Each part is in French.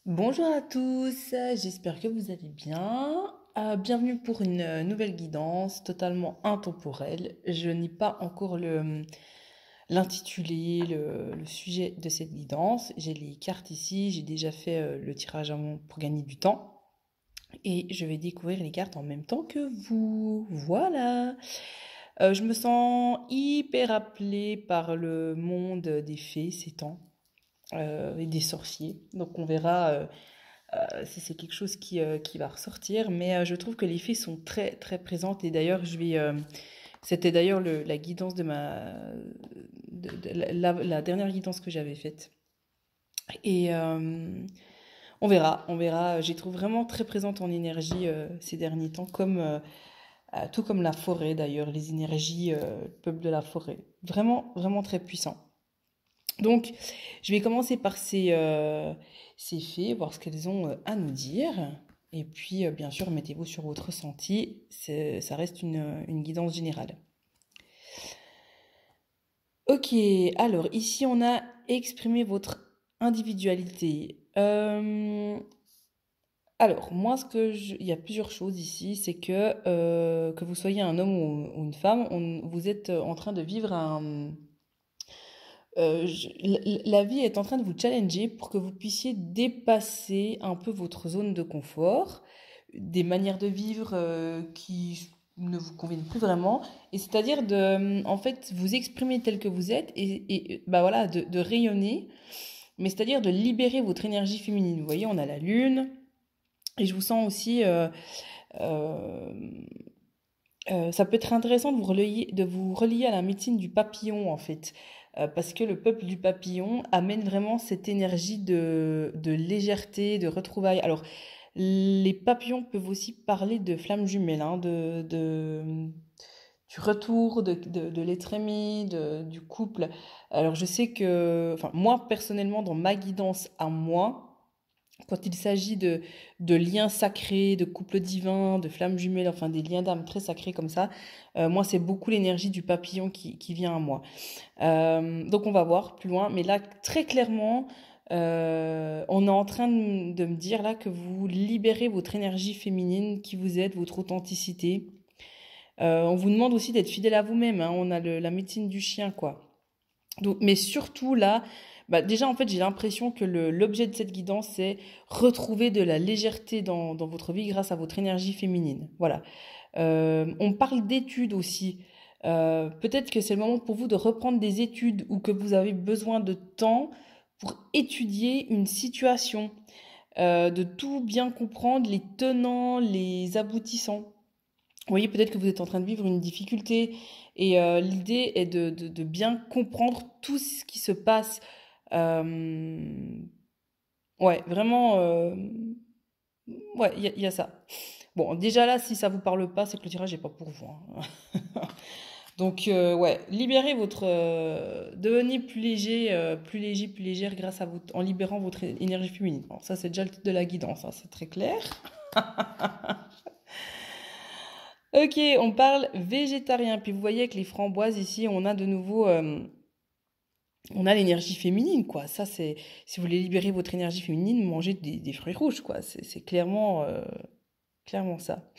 Bonjour à tous, j'espère que vous allez bien. Bienvenue pour une nouvelle guidance totalement intemporelle. Je n'ai pas encore l'intitulé, le sujet de cette guidance. J'ai les cartes ici, j'ai déjà fait le tirage avant pour gagner du temps. Et je vais découvrir les cartes en même temps que vous. Voilà. Je me sens hyper appelée par le monde des fées ces temps et des sorciers. Donc on verra si c'est quelque chose qui va ressortir. Mais je trouve que les fées sont très très présentes. Et d'ailleurs, c'était d'ailleurs la guidance de la dernière guidance que j'avais faite. Et on verra. J'y trouve vraiment très présente en énergie ces derniers temps, tout comme la forêt d'ailleurs, les énergies peuple de la forêt. Vraiment, vraiment très puissant. Donc, je vais commencer par ces fées, voir ce qu'elles ont à nous dire. Et puis, bien sûr, mettez-vous sur votre ressenti. Ça reste une guidance générale. Ok, alors ici, on a exprimé votre individualité. Alors, moi, il y a plusieurs choses ici. C'est que vous soyez un homme ou une femme, vous êtes en train de vivre la vie est en train de vous challenger pour que vous puissiez dépasser un peu votre zone de confort, des manières de vivre qui ne vous conviennent plus vraiment, et c'est-à-dire en fait, vous exprimer tel que vous êtes bah voilà, de rayonner, mais c'est-à-dire de libérer votre énergie féminine. Vous voyez, on a la lune, et je vous sens aussi, euh, ça peut être intéressant de vous relier à la médecine du papillon, en fait. Parce que le peuple du papillon amène vraiment cette énergie de légèreté, de retrouvailles. Alors, les papillons peuvent aussi parler de flammes jumelles, hein, du retour de l'être aimé, du couple. Alors, je sais que, enfin, moi, personnellement, dans ma guidance à moi, quand il s'agit de liens sacrés, de couples divins, de flammes jumelles, enfin des liens d'âme très sacrés comme ça, moi c'est beaucoup l'énergie du papillon qui vient à moi. Donc on va voir plus loin, mais là très clairement, on est en train de me dire là que vous libérez votre énergie féminine qui vous êtes, votre authenticité. On vous demande aussi d'être fidèle à vous-même, hein, on a la médecine du chien quoi. Donc, mais surtout là, bah déjà en fait j'ai l'impression que l'objet de cette guidance c'est retrouver de la légèreté dans votre vie grâce à votre énergie féminine. Voilà. On parle d'études aussi. Peut-être que c'est le moment pour vous de reprendre des études ou que vous avez besoin de temps pour étudier une situation, de tout bien comprendre, les tenants, les aboutissants. Vous voyez, peut-être que vous êtes en train de vivre une difficulté et l'idée est de bien comprendre tout ce qui se passe. Euh, ouais, vraiment, ouais, il y a ça. Bon, déjà là, si ça vous parle pas, c'est que le tirage n'est pas pour vous, hein. Donc, ouais, libérez devenez plus léger, plus léger, plus légère grâce à en libérant votre énergie féminine. Alors, ça, c'est déjà le titre de la guidance, hein, c'est très clair. Ok, on parle végétarien. Puis vous voyez avec les framboises ici, on a de nouveau, on a l'énergie féminine, quoi. Ça, si vous voulez libérer votre énergie féminine, mangez des fruits rouges, quoi. C'est clairement, clairement ça.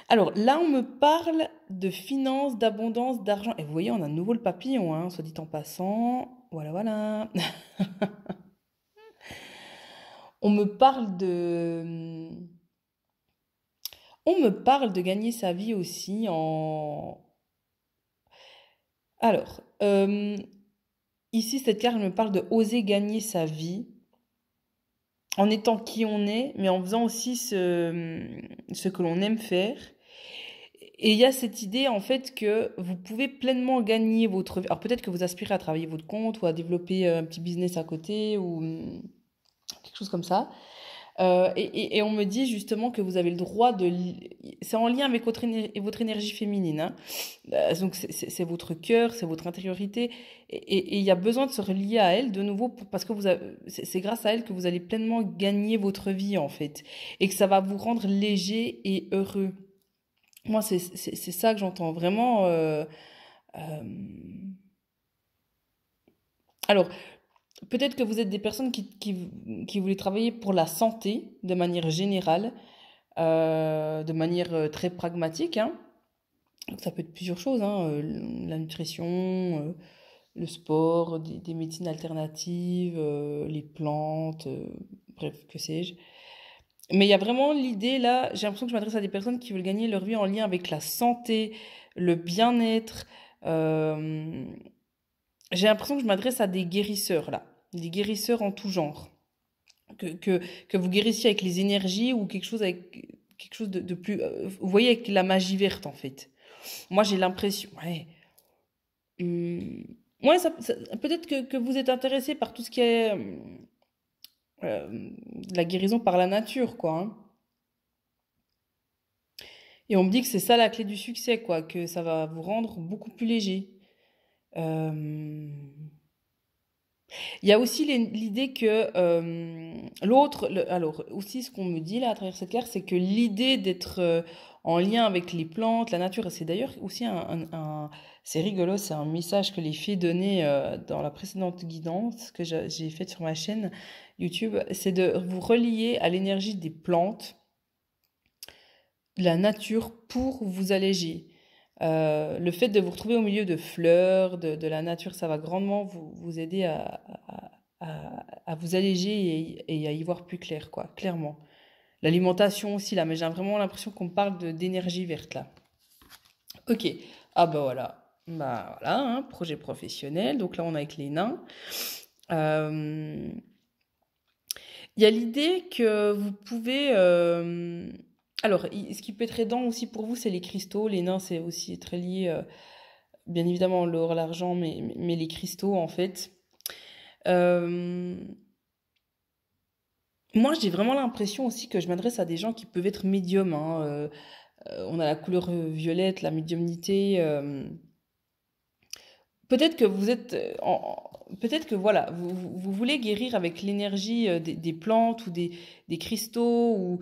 Alors là, on me parle de finances, d'abondance, d'argent. Et vous voyez, on a de nouveau le papillon, hein, soit dit en passant. Voilà, voilà. On me parle de... On me parle de gagner sa vie aussi en... Alors, ici, cette carte me parle de oser gagner sa vie en étant qui on est, mais en faisant aussi ce que l'on aime faire. Et il y a cette idée en fait que vous pouvez pleinement gagner votre vie. Alors peut-être que vous aspirez à travailler votre compte ou à développer un petit business à côté ou quelque chose comme ça. Et on me dit justement que vous avez le droit de... C'est en lien avec votre énergie féminine, hein. Donc c'est votre cœur, c'est votre intériorité. Et il y a besoin de se relier à elle de nouveau parce que c'est grâce à elle que vous allez pleinement gagner votre vie en fait. Et que ça va vous rendre léger et heureux. Moi, c'est ça que j'entends vraiment. Euh, Alors, Peut-être que vous êtes des personnes qui voulaient travailler pour la santé de manière générale, de manière très pragmatique, hein. Donc ça peut être plusieurs choses, hein, la nutrition, le sport, des médecines alternatives, les plantes, bref, que sais-je. Mais il y a vraiment l'idée là, j'ai l'impression que je m'adresse à des personnes qui veulent gagner leur vie en lien avec la santé, le bien-être. euh, j'ai l'impression que je m'adresse à des guérisseurs là, des guérisseurs en tout genre. Que vous guérissiez avec les énergies ou quelque chose de plus. Vous voyez, avec la magie verte en fait. Moi j'ai l'impression. Ouais. hum, ouais, peut-être que vous êtes intéressé par tout ce qui est la guérison par la nature, quoi, hein. Et on me dit que c'est ça la clé du succès, quoi, que ça va vous rendre beaucoup plus léger. Euh, Il y a aussi l'idée que alors aussi ce qu'on me dit là à travers cette carte, c'est que l'idée d'être en lien avec les plantes, la nature, et c'est d'ailleurs aussi c'est rigolo, c'est un message que les fées donnaient dans la précédente guidance que j'ai faite sur ma chaîne YouTube, c'est de vous relier à l'énergie des plantes, de la nature pour vous alléger. Le fait de vous retrouver au milieu de fleurs, de la nature, ça va grandement vous aider à vous alléger et à y voir plus clair, quoi, clairement. L'alimentation aussi, là, mais j'ai vraiment l'impression qu'on parle d'énergie verte, là. Ok, ah bah voilà. Bah voilà, hein, projet professionnel, donc là on est avec les nains. Euh, Il y a l'idée que vous pouvez... alors, ce qui peut être aidant aussi pour vous, c'est les cristaux. Les nains, c'est aussi très lié, bien évidemment, l'or, l'argent, mais les cristaux, en fait. Euh, Moi, j'ai vraiment l'impression aussi que je m'adresse à des gens qui peuvent être médiums, hein. On a la couleur violette, la médiumnité. Peut-être que vous êtes peut-être que voilà, vous voulez guérir avec l'énergie des plantes ou des cristaux ou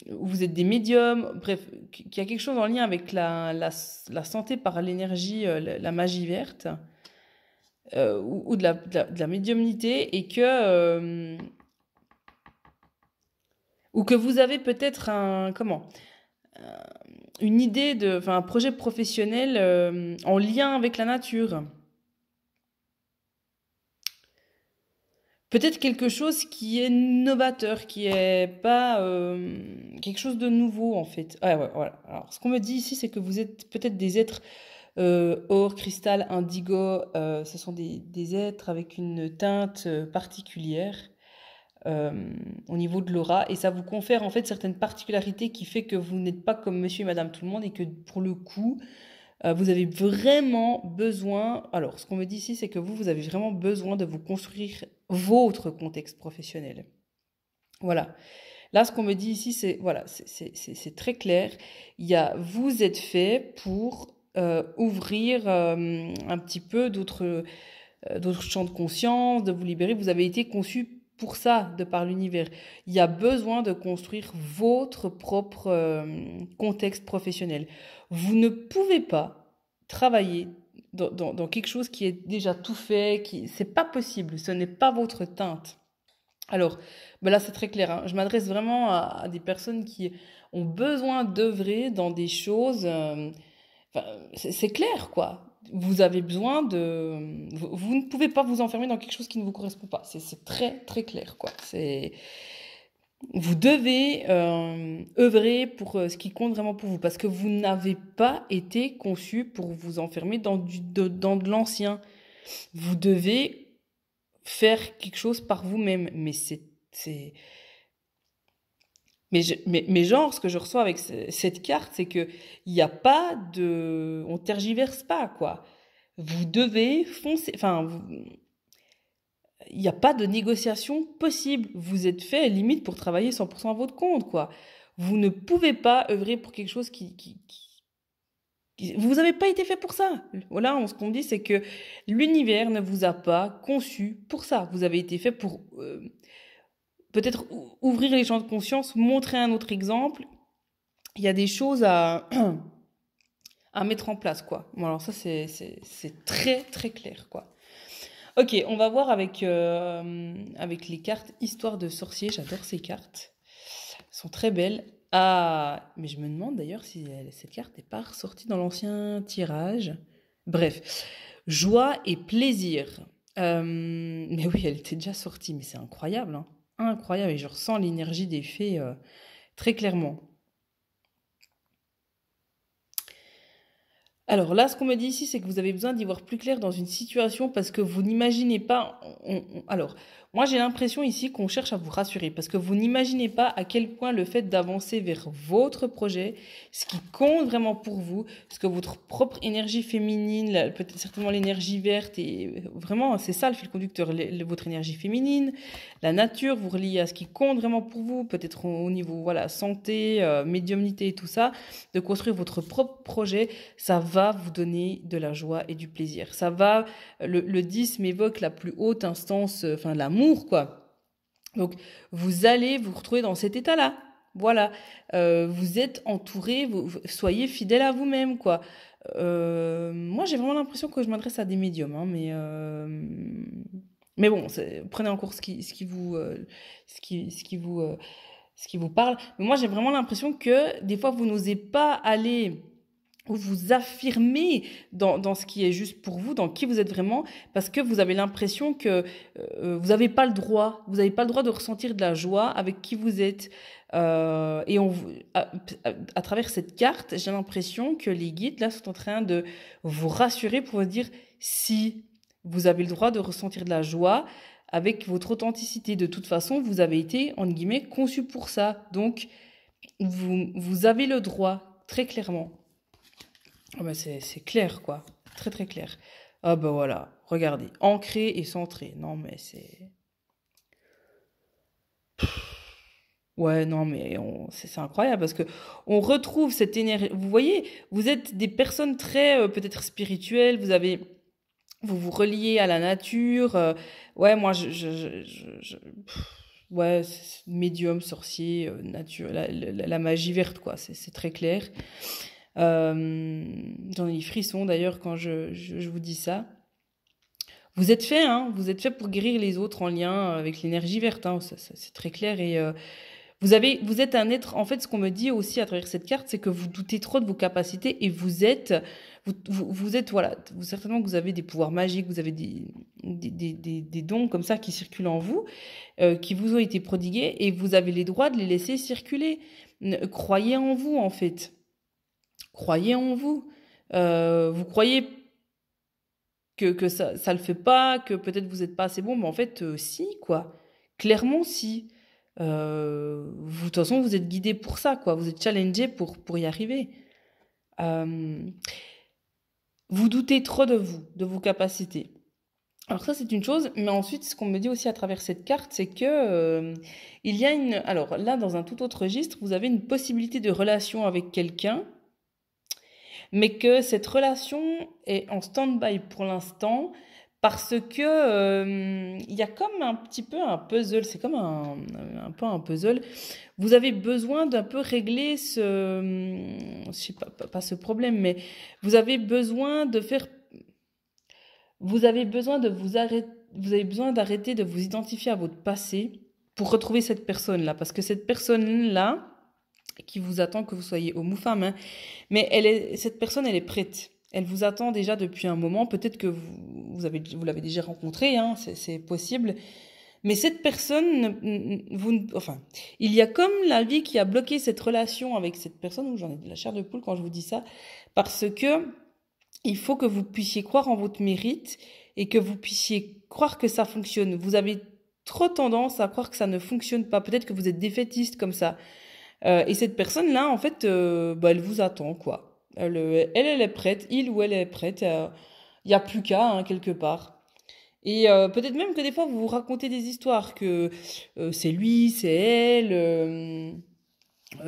vous êtes des médiums, bref, qu'il y a quelque chose en lien avec la santé par l'énergie, la magie verte ou de la médiumnité et que ou que vous avez peut-être une idée enfin un projet professionnel en lien avec la nature. Peut-être quelque chose qui est novateur, qui est pas quelque chose de nouveau en fait. Ah ouais, voilà. Alors, ce qu'on me dit ici, c'est que vous êtes peut-être des êtres or, cristal, indigo. Ce sont des êtres avec une teinte particulière au niveau de l'aura, et ça vous confère en fait certaines particularités qui fait que vous n'êtes pas comme Monsieur et Madame Tout le Monde et que pour le coup, vous avez vraiment besoin, alors ce qu'on me dit ici, c'est que vous avez vraiment besoin de vous construire votre contexte professionnel. Voilà. Là, ce qu'on me dit ici, c'est voilà, c'est très clair. Vous êtes fait pour ouvrir un petit peu d'autres champs de conscience, de vous libérer. Vous avez été conçu pour ça, de par l'univers. Il y a besoin de construire votre propre contexte professionnel. Vous ne pouvez pas travailler dans quelque chose qui est déjà tout fait, c'est pas possible, ce n'est pas votre teinte. Alors, ben là c'est très clair, hein. Je m'adresse vraiment à des personnes qui ont besoin d'œuvrer dans des choses, enfin, c'est clair quoi. Vous avez besoin vous ne pouvez pas vous enfermer dans quelque chose qui ne vous correspond pas. C'est très très clair quoi. Vous devez œuvrer pour ce qui compte vraiment pour vous, parce que vous n'avez pas été conçu pour vous enfermer dans de l'ancien. Vous devez faire quelque chose par vous-même, mais genre, ce que je reçois avec cette carte, c'est que il n'y a pas on tergiverse pas, quoi. Vous devez foncer, enfin, il n'y a pas de négociation possible. Vous êtes fait, limite, pour travailler 100% à votre compte, quoi. Vous ne pouvez pas œuvrer pour quelque chose vous n'avez pas été fait pour ça. Voilà, ce qu'on dit, c'est que l'univers ne vous a pas conçu pour ça. Vous avez été fait pour peut-être ouvrir les champs de conscience, montrer un autre exemple. Il y a des choses à mettre en place, quoi. Bon, alors ça, c'est très, très clair, quoi. Ok, on va voir avec les cartes Histoire de sorcier. J'adore ces cartes. Elles sont très belles. Ah, mais je me demande d'ailleurs si cette carte n'est pas ressortie dans l'ancien tirage. Bref, joie et plaisir. Mais oui, elle était déjà sortie, mais c'est incroyable, hein. Incroyable, et je ressens l'énergie des fées très clairement. Alors là, ce qu'on me dit ici, c'est que vous avez besoin d'y voir plus clair dans une situation parce que vous n'imaginez pas. Alors, moi, j'ai l'impression ici qu'on cherche à vous rassurer parce que vous n'imaginez pas à quel point le fait d'avancer vers votre projet, ce qui compte vraiment pour vous, ce que votre propre énergie féminine, peut-être certainement l'énergie verte, et vraiment, c'est ça le fil conducteur, votre énergie féminine, la nature, vous reliez à ce qui compte vraiment pour vous, peut-être au niveau voilà santé, médiumnité et tout ça, de construire votre propre projet. Ça va vous donner de la joie et du plaisir. Ça va, le 10 m'évoque la plus haute instance, enfin l'amour, quoi. Donc, vous allez vous retrouver dans cet état-là. Voilà. Vous êtes entouré, soyez fidèle à vous-même, quoi. Moi, j'ai vraiment l'impression que je m'adresse à des médiums, hein, mais bon, prenez en cours ce qui vous parle. Mais moi, j'ai vraiment l'impression que des fois, vous n'osez pas aller ou vous affirmer dans ce qui est juste pour vous, dans qui vous êtes vraiment, parce que vous avez l'impression que vous n'avez pas le droit, vous n'avez pas le droit de ressentir de la joie avec qui vous êtes. Et à travers cette carte, j'ai l'impression que les guides là sont en train de vous rassurer pour vous dire si vous avez le droit de ressentir de la joie avec votre authenticité. De toute façon, vous avez été, entre guillemets, conçu pour ça. Donc, vous avez le droit, très clairement. Ah bah c'est clair, quoi. Très, très clair. Ah bah voilà, regardez. Ancré et centré. Non, mais c'est... Ouais, non, mais c'est incroyable parce que on retrouve cette énergie. Vous voyez, vous êtes des personnes très peut-être spirituelles. Vous vous reliez à la nature. Ouais, moi, ouais, médium, sorcier, nature, la magie verte, quoi. C'est très clair. J'en ai des frissons d'ailleurs quand je vous dis ça. Vous êtes fait, hein, vous êtes fait pour guérir les autres en lien avec l'énergie verte, hein, c'est très clair. Et vous êtes un être. En fait, ce qu'on me dit aussi à travers cette carte, c'est que vous doutez trop de vos capacités et vous êtes, voilà, certainement que vous avez des pouvoirs magiques, vous avez des dons comme ça qui circulent en vous, qui vous ont été prodigués et vous avez les droits de les laisser circuler. Croyez en vous, en fait. Croyez en vous. Vous croyez que ça le fait pas, que peut-être vous n'êtes pas assez bon, mais en fait, si, quoi. Clairement, si. De toute façon, vous êtes guidé pour ça, quoi. Vous êtes challengé pour y arriver. Euh, vous doutez trop de vous, de vos capacités. Alors ça, c'est une chose, mais ensuite, ce qu'on me dit aussi à travers cette carte, c'est que il y a une... Alors là, dans un tout autre registre, vous avez une possibilité de relation avec quelqu'un, mais que cette relation est en stand-by pour l'instant parce que il y a comme un petit peu un puzzle, c'est comme un peu un puzzle. Vous avez besoin d'un peu régler je sais pas ce problème, mais vous avez besoin de faire, vous avez besoin de vous arrêter, vous avez besoin d'arrêter de vous identifier à votre passé pour retrouver cette personne-là, parce que cette personne-là qui vous attend que vous soyez homme ou femme, hein, mais cette personne, elle est prête. Elle vous attend déjà depuis un moment. Peut-être que vous l'avez déjà rencontrée, hein, c'est possible. Mais cette personne, enfin, il y a comme la vie qui a bloqué cette relation avec cette personne, où j'en ai de la chair de poule quand je vous dis ça, parce que il faut que vous puissiez croire en votre mérite et que vous puissiez croire que ça fonctionne. Vous avez trop tendance à croire que ça ne fonctionne pas. Peut-être que vous êtes défaitiste comme ça. Et cette personne-là, en fait, elle vous attend, quoi. Elle est prête, il ou elle est prête. Il n'y a plus qu'à, hein, quelque part. Et peut-être même que des fois, vous vous racontez des histoires que c'est lui, c'est elle,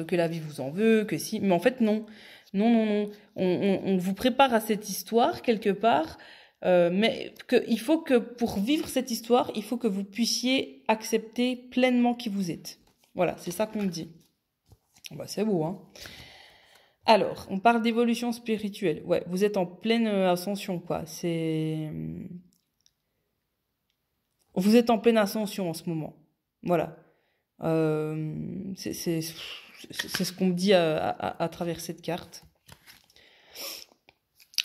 que la vie vous en veut, que si... Mais en fait, non. Non, non, non. On vous prépare à cette histoire, quelque part, mais il faut que, pour vivre cette histoire, il faut que vous puissiez accepter pleinement qui vous êtes. Voilà, c'est ça qu'on me dit. Bah, c'est beau, hein. Alors, on parle d'évolution spirituelle. Ouais, vous êtes en pleine ascension, quoi. Vous êtes en pleine ascension en ce moment. Voilà. C'est ce qu'on me dit à travers cette carte.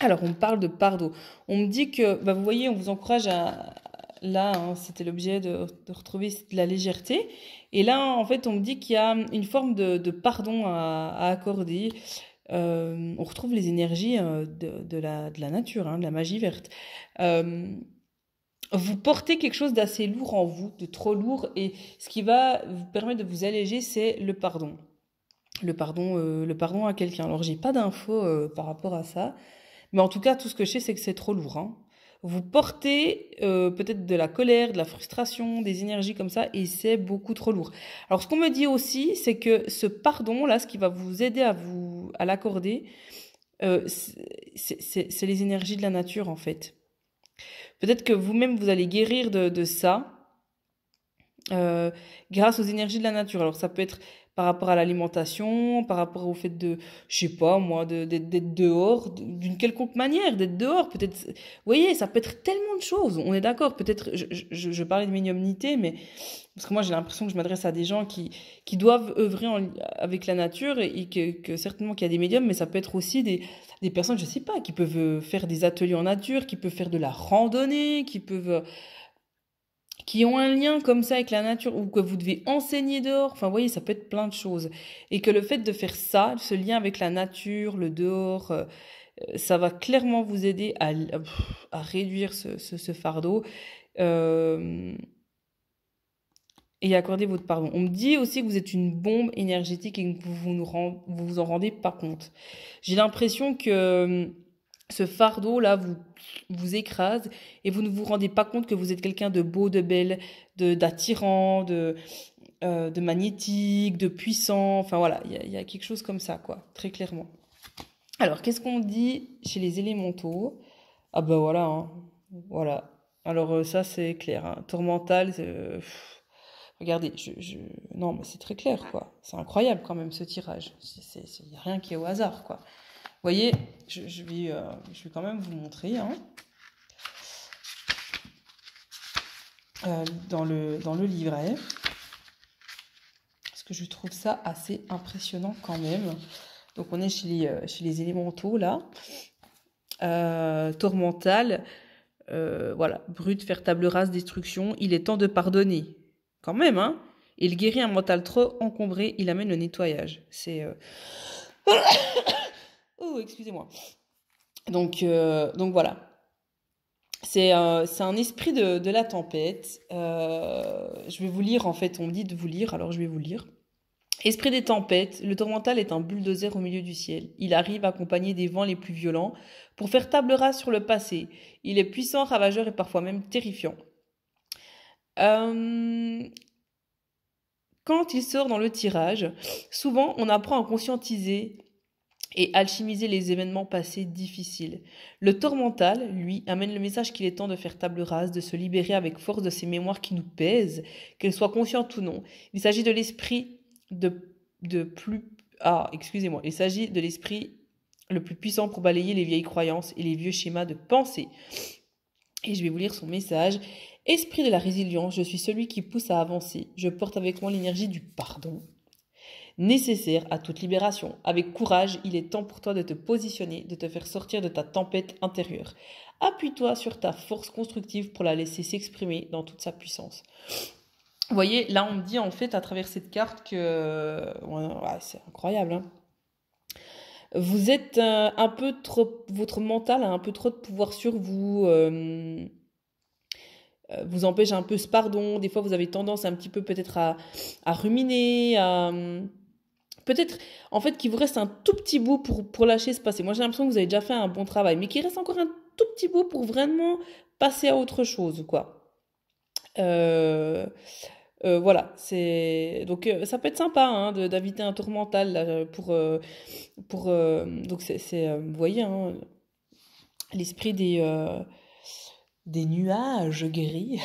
Alors, on me parle de pardon. On me dit que, bah, vous voyez, on vous encourage à... Là, hein, c'était l'objet de retrouver de la légèreté. Et là, en fait, on me dit qu'il y a une forme de pardon à accorder. On retrouve les énergies de la nature, hein, de la magie verte. Vous portez quelque chose d'assez lourd en vous, de trop lourd. Et ce qui va vous permettre de vous alléger, c'est le pardon. Le pardon à quelqu'un. Alors, j'ai pas d'infos par rapport à ça. Mais en tout cas, tout ce que je sais, c'est que c'est trop lourd, hein. Vous portez peut-être de la colère, de la frustration, des énergies comme ça, et c'est beaucoup trop lourd. Alors, ce qu'on me dit aussi, c'est que ce pardon-là, ce qui va vous aider à l'accorder, c'est les énergies de la nature, en fait. Peut-être que vous-même, vous allez guérir de ça grâce aux énergies de la nature. Alors, ça peut être par rapport à l'alimentation, par rapport au fait de, je sais pas moi, d'être dehors, d'une quelconque manière, d'être dehors, peut-être, vous voyez, ça peut être tellement de choses, on est d'accord, peut-être, je parlais de médiumnité, mais, parce que moi j'ai l'impression que je m'adresse à des gens qui doivent œuvrer avec la nature, et que certainement qu'il y a des médiums, mais ça peut être aussi des personnes, je sais pas, qui peuvent faire des ateliers en nature, qui peuvent faire de la randonnée, qui ont un lien comme ça avec la nature, ou que vous devez enseigner dehors, enfin vous voyez, ça peut être plein de choses. Et que le fait de faire ça, ce lien avec la nature, le dehors, ça va clairement vous aider à réduire ce fardeau et accorder votre pardon. On me dit aussi que vous êtes une bombe énergétique et que vous vous en rendez pas compte. J'ai l'impression que ce fardeau-là vous écrase et vous ne vous rendez pas compte que vous êtes quelqu'un de beau, de belle, d'attirant, de magnétique, de puissant. Enfin voilà, il y a quelque chose comme ça, quoi, très clairement. Alors, qu'est-ce qu'on dit chez les élémentaux? Ah bah voilà, hein, voilà. Alors ça, c'est clair, hein. Tourmental, regardez, non, mais c'est très clair, quoi. C'est incroyable quand même ce tirage. Il n'y a rien qui est au hasard, quoi. Vous voyez, je vais quand même vous montrer, hein, dans le livret, parce que je trouve ça assez impressionnant quand même. Donc on est chez les élémentaux là, tourmental, voilà, brut, faire table rase, destruction. Il est temps de pardonner, quand même, hein. Il guérit un mental trop encombré, il amène le nettoyage. C'est oh, excusez-moi. Donc voilà. C'est un esprit de la tempête. Je vais vous lire, en fait, on me dit de vous lire, alors je vais vous lire. Esprit des tempêtes, le tourmental est un bulldozer au milieu du ciel. Il arrive accompagné des vents les plus violents pour faire table rase sur le passé. Il est puissant, ravageur et parfois même terrifiant. Quand il sort dans le tirage, souvent on apprend à conscientiser et alchimiser les événements passés difficiles. Le tourmental, lui, amène le message qu'il est temps de faire table rase, de se libérer avec force de ces mémoires qui nous pèsent, qu'elles soient conscientes ou non. Il s'agit de l'esprit il s'agit de l'esprit le plus puissant pour balayer les vieilles croyances et les vieux schémas de pensée. Et je vais vous lire son message. Esprit de la résilience, je suis celui qui pousse à avancer. Je porte avec moi l'énergie du pardon, nécessaire à toute libération. Avec courage, il est temps pour toi de te positionner, de te faire sortir de ta tempête intérieure. Appuie-toi sur ta force constructive pour la laisser s'exprimer dans toute sa puissance. Vous voyez, là on me dit en fait à travers cette carte que... Ouais, c'est incroyable, hein. Vous êtes un peu trop... Votre mental a un peu trop de pouvoir sur vous. Vous empêche un peu ce pardon. Des fois vous avez tendance un petit peu peut-être à ruminer, peut-être, en fait, qu'il vous reste un tout petit bout pour lâcher ce passé. Moi, j'ai l'impression que vous avez déjà fait un bon travail, mais qu'il reste encore un tout petit bout pour vraiment passer à autre chose, quoi. Voilà, donc ça peut être sympa, hein, d'inviter un tour mental là, donc vous voyez, hein, l'esprit des nuages gris.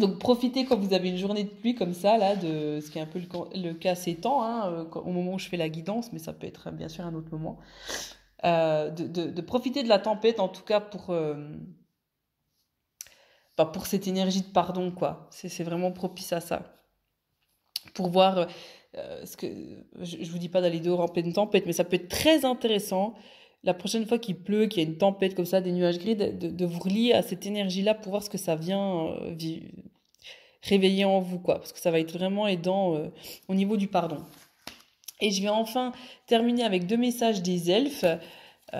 Donc profitez quand vous avez une journée de pluie comme ça, là, de ce qui est un peu le cas ces temps, hein, au moment où je fais la guidance, mais ça peut être bien sûr un autre moment. De profiter de la tempête, en tout cas Enfin, pour cette énergie de pardon, quoi. C'est vraiment propice à ça. Pour voir ce que... Je vous dis pas d'aller dehors en pleine tempête, mais ça peut être très intéressant la prochaine fois qu'il pleut, qu'il y a une tempête comme ça, des nuages gris, de vous relier à cette énergie-là pour voir ce que ça vient réveiller en vous, quoi. Parce que ça va être vraiment aidant au niveau du pardon. Et je vais enfin terminer avec 2 messages des elfes. Vous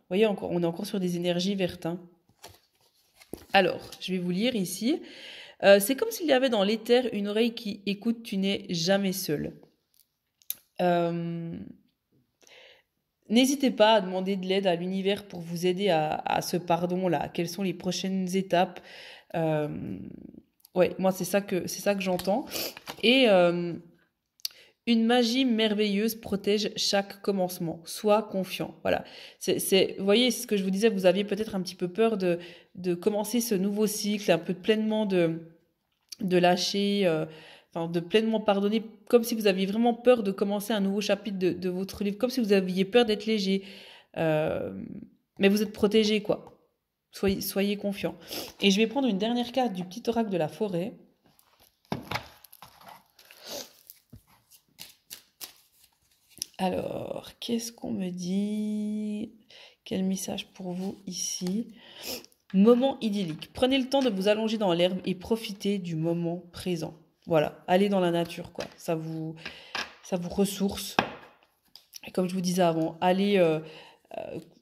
voyez, on est encore sur des énergies vertes, hein. Alors, je vais vous lire ici. C'est comme s'il y avait dans l'éther une oreille qui écoute, tu n'es jamais seul. N'hésitez pas à demander de l'aide à l'univers pour vous aider à ce pardon-là. Quelles sont les prochaines étapes? Ouais, moi c'est ça que j'entends. Et une magie merveilleuse protège chaque commencement. Sois confiant. Voilà. Vous voyez, c'est ce que je vous disais, vous aviez peut-être un petit peu peur de commencer ce nouveau cycle, un peu pleinement de lâcher, de pleinement pardonner, comme si vous aviez vraiment peur de commencer un nouveau chapitre de votre livre, comme si vous aviez peur d'être léger. Mais vous êtes protégé, quoi. Soyez confiant. Et je vais prendre une dernière carte du petit oracle de la forêt. Alors, qu'est-ce qu'on me dit? Quel message pour vous ici? Moment idyllique. Prenez le temps de vous allonger dans l'herbe et profitez du moment présent. Voilà, allez dans la nature, quoi. Ça vous ressource. Et comme je vous disais avant, allez,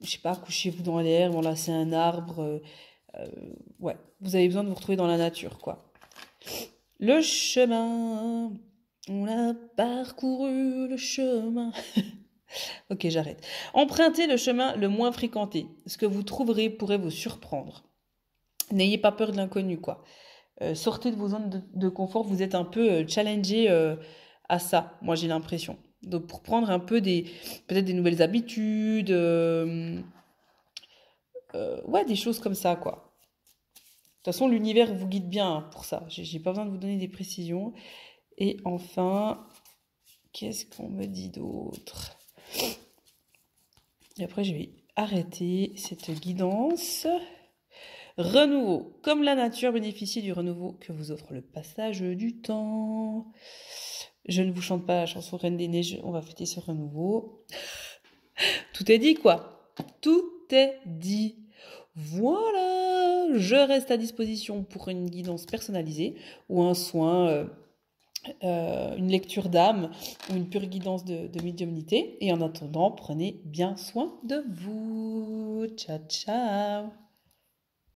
je sais pas, couchez-vous dans l'herbe, enlacez un arbre. Ouais, vous avez besoin de vous retrouver dans la nature, quoi. Le chemin, on a parcouru le chemin. Ok, j'arrête. Empruntez le chemin le moins fréquenté. Ce que vous trouverez pourrait vous surprendre. N'ayez pas peur de l'inconnu, quoi. Sortez de vos zones de confort. Vous êtes un peu challengé à ça, moi j'ai l'impression. Donc pour prendre un peu peut-être des nouvelles habitudes, ouais, des choses comme ça, quoi. De toute façon, l'univers vous guide bien pour ça. J'ai pas besoin de vous donner des précisions. Et enfin, qu'est-ce qu'on me dit d'autre? Et après, je vais arrêter cette guidance. Renouveau. Comme la nature bénéficie du renouveau que vous offre le passage du temps. Je ne vous chante pas la chanson Reine des Neiges, on va fêter ce renouveau. Tout est dit, quoi. Tout est dit. Voilà, je reste à disposition pour une guidance personnalisée ou un soin, une lecture d'âme ou une pure guidance de médiumnité. Et en attendant, prenez bien soin de vous. Ciao, ciao.